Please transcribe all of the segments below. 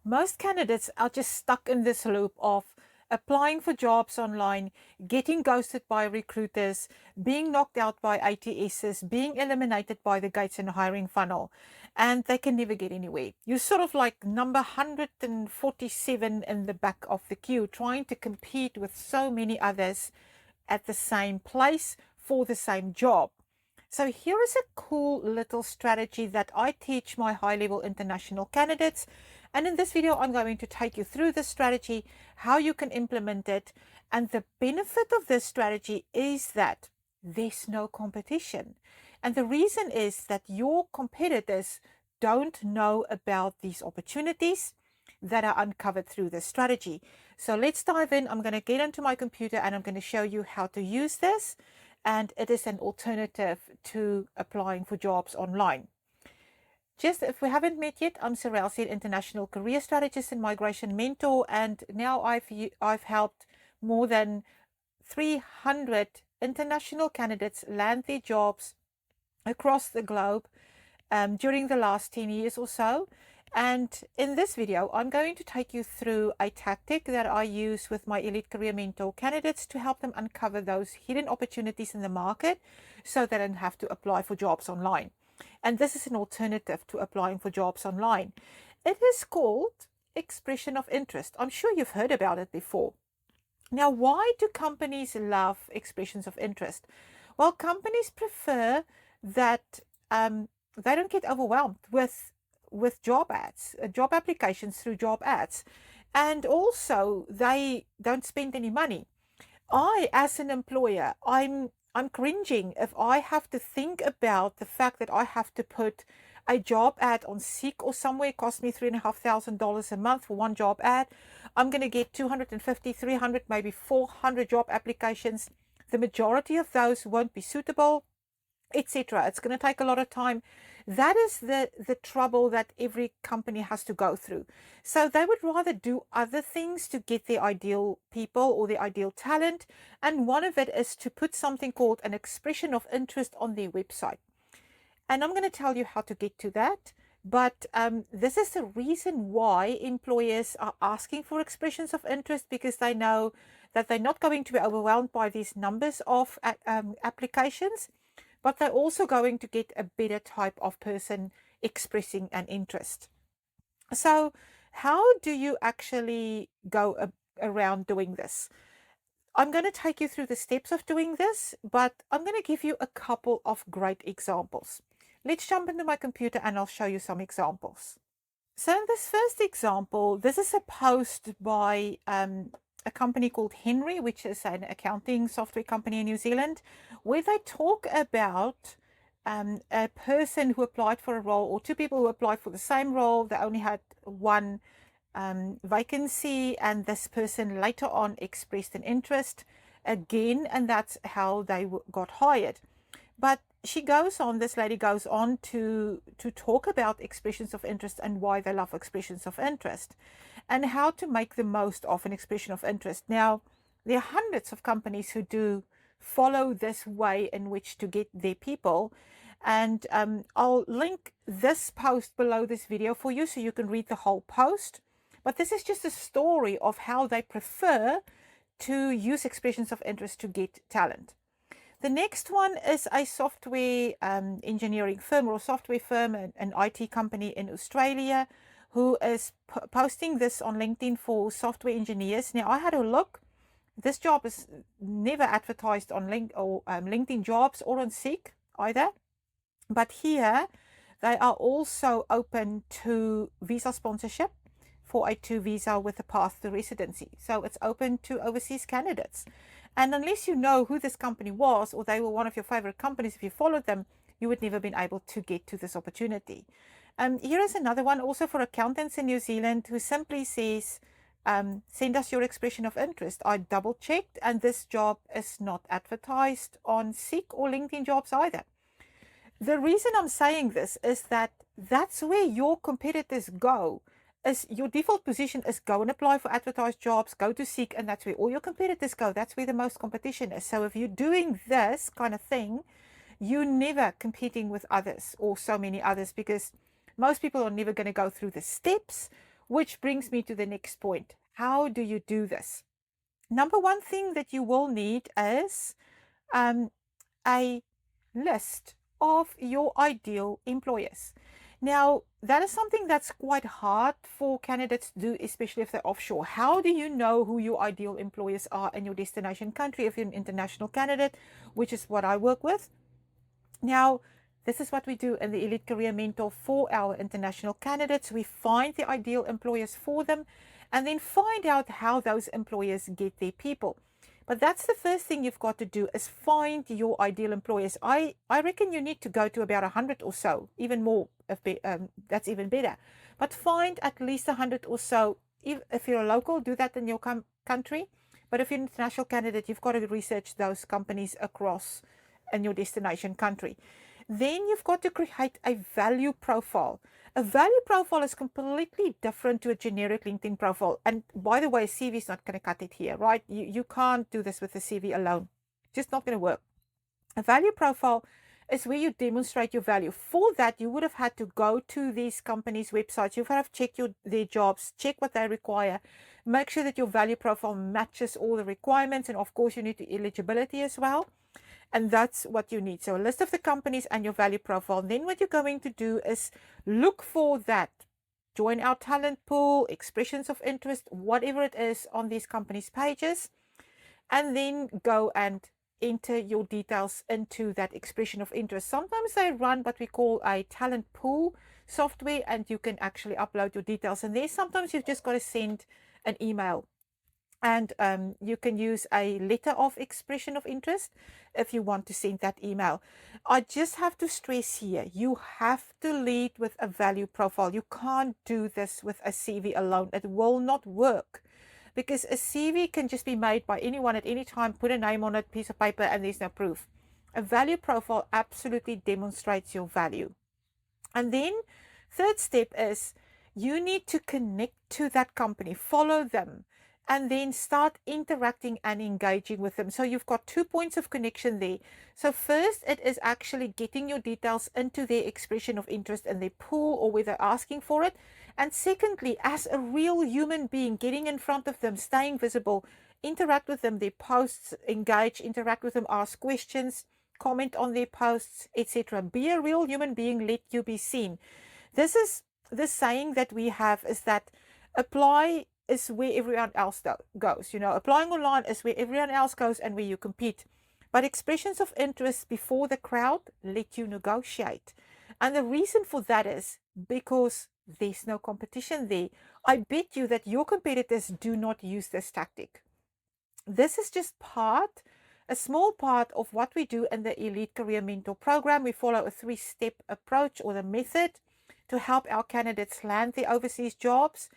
Most candidates are just stuck in this loop of applying for jobs online, getting ghosted by recruiters, being knocked out by ATSs, being eliminated by the gates in hiring funnel, and they can never get anywhere. You're sort of like number 147 in the back of the queue, trying to compete with so many others at the same place for the same job. So here is a cool little strategy that I teach my high-level international candidates. And in this video, I'm going to take you through this strategy, how you can implement it. And the benefit of this strategy is that there's no competition. And the reason is that your competitors don't know about these opportunities that are uncovered through this strategy. So let's dive in. I'm going to get into my computer and I'm going to show you how to use this. And it is an alternative to applying for jobs online. Just if we haven't met yet, I'm Sorrel Seed, international career strategist and migration mentor, and now I've helped more than 300 international candidates land their jobs across the globe during the last 10 years or so. And in this video, I'm going to take you through a tactic that I use with my Elite Career Mentor candidates to help them uncover those hidden opportunities in the market so they don't have to apply for jobs online. And this is an alternative to applying for jobs online. It is called expression of interest. I'm sure you've heard about it before. Now, why do companies love expressions of interest? Well, companies prefer that they don't get overwhelmed with job ads, job applications through job ads, and also they don't spend any money. I, as an employer, I'm cringing if I have to think about the fact that I have to put a job ad on Seek or somewhere. It costs me $3,500 a month for one job ad. I'm going to get 250, 300, maybe 400 job applications. The majority of those won't be suitable, etc. It's going to take a lot of time. That is the trouble that every company has to go through. So they would rather do other things to get the ideal people or the ideal talent. And one of it is to put something called an expression of interest on their website. And I'm going to tell you how to get to that. But this is the reason why employers are asking for expressions of interest, because they know that they're not going to be overwhelmed by these numbers of applications, but they're also going to get a better type of person expressing an interest. So how do you actually go around doing this? I'm going to take you through the steps of doing this, but I'm going to give you a couple of great examples. Let's jump into my computer and I'll show you some examples. So in this first example, this is a post by a company called Henry, which is an accounting software company in New Zealand, where they talk about a person who applied for a role, or two people who applied for the same role. They only had one vacancy, and this person later on expressed an interest again, and that's how they got hired. But she goes on, this lady goes on to talk about expressions of interest and why they love expressions of interest and how to make the most of an expression of interest. Now, there are hundreds of companies who do follow this way in which to get their people. And I'll link this post below this video for you so you can read the whole post. But this is just a story of how they prefer to use expressions of interest to get talent. The next one is a software engineering firm or software firm, an IT company in Australia, who is posting this on LinkedIn for software engineers. Now, I had a look. This job is never advertised on LinkedIn Jobs or on Seek either. But here, they are also open to visa sponsorship for a 2 visa with a path to residency. So it's open to overseas candidates. And unless you know who this company was, or they were one of your favorite companies, if you followed them, you would never been able to get to this opportunity. Here is another one also for accountants in New Zealand who simply says, send us your expression of interest. I double checked, and this job is not advertised on Seek or LinkedIn Jobs either. The reason I'm saying this is that that's where your competitors go. Your default position is go and apply for advertised jobs, go to Seek, and that's where all your competitors go. That's where the most competition is. So if you're doing this kind of thing, you're never competing with others or so many others, because most people are never going to go through the steps Which brings me to the next point. How do you do this? Number one thing that you will need is um, a list of your ideal employers. Now, that is something that's quite hard for candidates to do, especially if they're offshore. How do you know who your ideal employers are in your destination country if you're an international candidate, which is what I work with? Now, this is what we do in the Elite Career Mentor for our international candidates. We find the ideal employers for them and then find out how those employers get their people. But that's the first thing you've got to do is find your ideal employers. I reckon you need to go to about 100 or so, even more, that's even better. But find at least 100 or so. If you're a local, do that in your country. But if you're an international candidate, you've got to research those companies across in your destination country. Then you've got to create a value profile. A value profile is completely different to a generic LinkedIn profile. And by the way, a CV is not going to cut it here, right? You can't do this with a CV alone. Just not going to work. A value profile is where you demonstrate your value. For that, you would have had to go to these companies' websites. You would have checked their jobs, check what they require, make sure that your value profile matches all the requirements. And of course, you need the eligibility as well. And that's what you need. So a list of the companies and your value profile. Then what you're going to do is look for that. Join our talent pool, expressions of interest, whatever it is on these companies' pages. And then go and enter your details into that expression of interest. Sometimes they run what we call a talent pool software, and you can actually upload your details. And there sometimes you've just got to send an email. And you can use a letter of expression of interest if you want to send that email. I just have to stress here, you have to lead with a value profile. You can't do this with a CV alone. It will not work because a CV can just be made by anyone at any time, put a name on it, piece of paper, and there's no proof. A value profile absolutely demonstrates your value. And then third step is you need to connect to that company, follow them, and then start interacting and engaging with them. So you've got 2 points of connection there. So first, it is actually getting your details into their expression of interest in their pool or where they're asking for it. And secondly, as a real human being, getting in front of them, staying visible, interact with them, their posts, engage, interact with them, ask questions, comment on their posts, etc. Be a real human being, let you be seen. This is the saying that we have is that apply is where everyone else goes. You know, applying online is where everyone else goes and where you compete. But expressions of interest before the crowd let you negotiate. And the reason for that is because there's no competition there. I bet you that your competitors do not use this tactic. This is just a small part of what we do in the Elite Career Mentor program. We follow a 3-step approach or the method to help our candidates land their overseas jobs.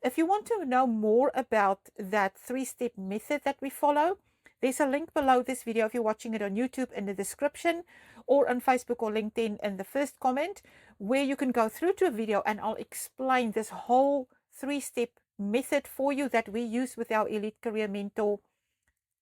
If you want to know more about that 3-step method that we follow, there's a link below this video if you're watching it on YouTube in the description or on Facebook or LinkedIn in the first comment, where you can go through to a video and I'll explain this whole 3-step method for you that we use with our Elite Career Mentor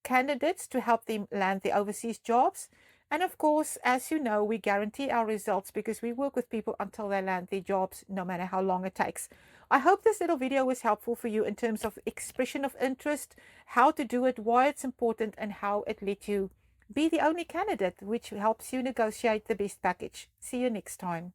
candidates to help them land their overseas jobs. And of course, as you know, we guarantee our results because we work with people until they land their jobs, no matter how long it takes. I hope this little video was helpful for you in terms of expression of interest, how to do it, why it's important, and how it let you be the only candidate, which helps you negotiate the best package. See you next time.